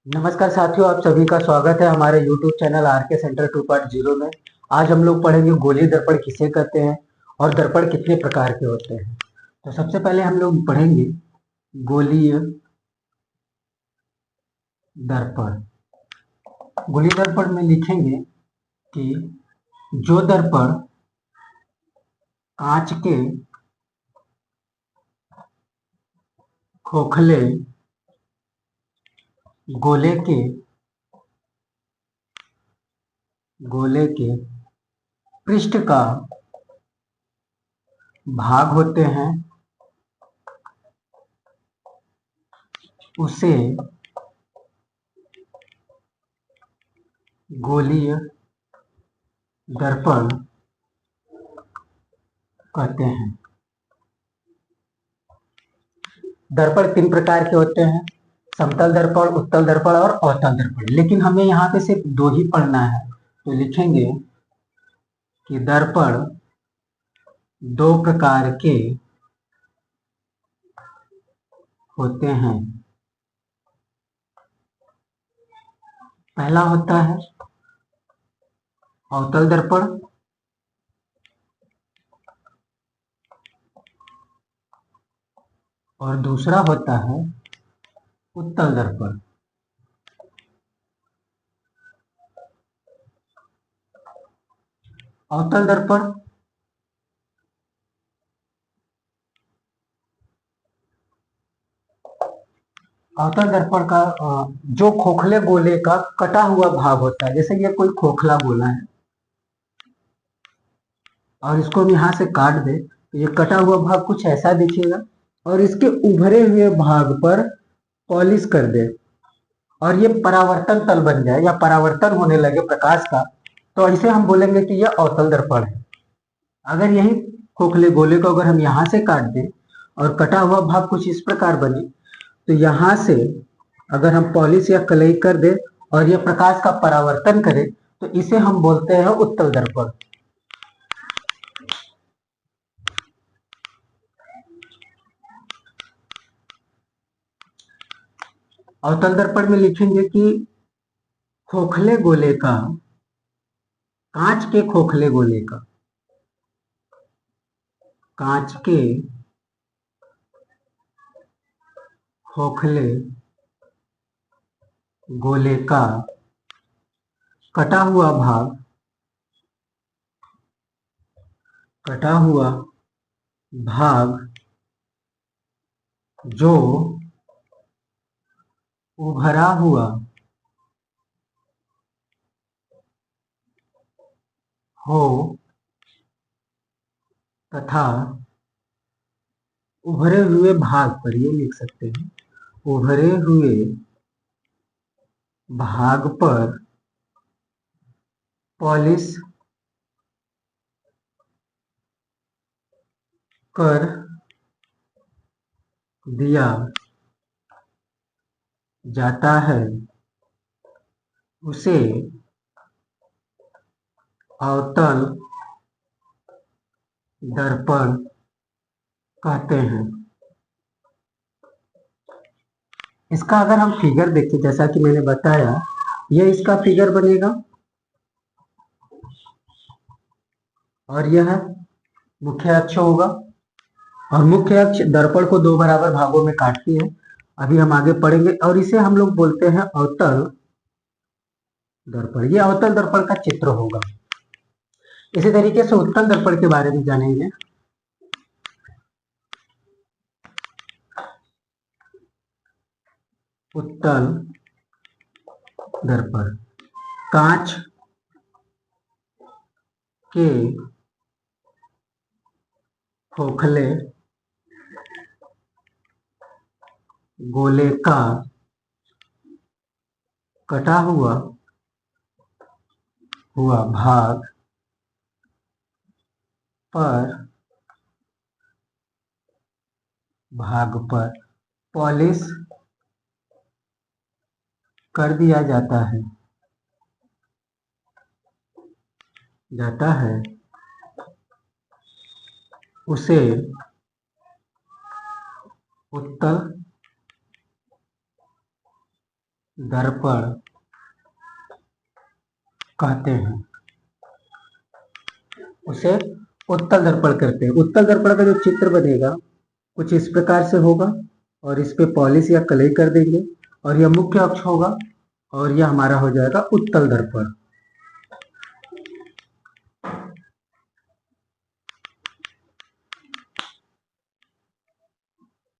नमस्कार साथियों, आप सभी का स्वागत है हमारे YouTube चैनल आर के सेंटर 2.0 में। आज हम लोग पढ़ेंगे गोलीय दर्पण किसे कहते हैं और दर्पण कितने प्रकार के होते हैं। तो सबसे पहले हम लोग पढ़ेंगे गोलीय दर्पण। गोलीय दर्पण में लिखेंगे कि जो दर्पण कांच के खोखले गोले के पृष्ठ का भाग होते हैं उसे गोलीय दर्पण कहते हैं। दर्पण तीन प्रकार के होते हैं, समतल दर्पण, उत्तल दर्पण और अवतल दर्पण। लेकिन हमें यहाँ पे सिर्फ दो ही पढ़ना है, तो लिखेंगे कि दर्पण दो प्रकार के होते हैं। पहला होता है अवतल दर्पण और दूसरा होता है उत्तल दर्पण। अवतल दर्पण अवतल दर्पण का जो खोखले गोले का कटा हुआ भाग होता है, जैसे ये कोई खोखला गोला है और इसको हम यहाँ से काट दे तो ये कटा हुआ भाग कुछ ऐसा दिखेगा और इसके उभरे हुए भाग पर पॉलिश कर दे और ये परावर्तन तल बन जाए या परावर्तन होने लगे प्रकाश का, तो ऐसे हम बोलेंगे कि यह अवतल दर्पण है। अगर यही खोखले गोले को अगर हम यहाँ से काट दें और कटा हुआ भाग कुछ इस प्रकार बने, तो यहाँ से अगर हम पॉलिश या कलई कर दे और यह प्रकाश का परावर्तन करे तो इसे हम बोलते हैं उत्तल दर्पण। अवतल दर्पण में लिखेंगे कि खोखले गोले का, कांच के खोखले गोले का, कांच के खोखले गोले का कटा हुआ भाग, कटा हुआ भाग जो उभरा हुआ हो तथा उभरे हुए भाग पर, ये लिख सकते हैं, उभरे हुए भाग पर पॉलिश कर दिया जाता है उसे अवतल दर्पण कहते हैं। इसका अगर हम फिगर देखें, जैसा कि मैंने बताया, यह इसका फिगर बनेगा और यह मुख्य अक्ष होगा और मुख्य अक्ष दर्पण को दो बराबर भागों में काटती है। अभी हम आगे पढ़ेंगे और इसे हम लोग बोलते हैं अवतल दर्पण। ये अवतल दर्पण का चित्र होगा। इसी तरीके से उत्तल दर्पण के बारे में जानेंगे। उत्तल दर्पण कांच के खोखले गोले का कटा हुआ भाग पर पॉलिश कर दिया जाता है उसे उत्तल दर्पण कहते हैं, उसे उत्तल दर्पण कहते हैं। उत्तल दर्पण का जो चित्र बनेगा कुछ इस प्रकार से होगा और इस पे पॉलिश या कलई कर देंगे और यह मुख्य अक्ष होगा और यह हमारा हो जाएगा उत्तल दर्पण।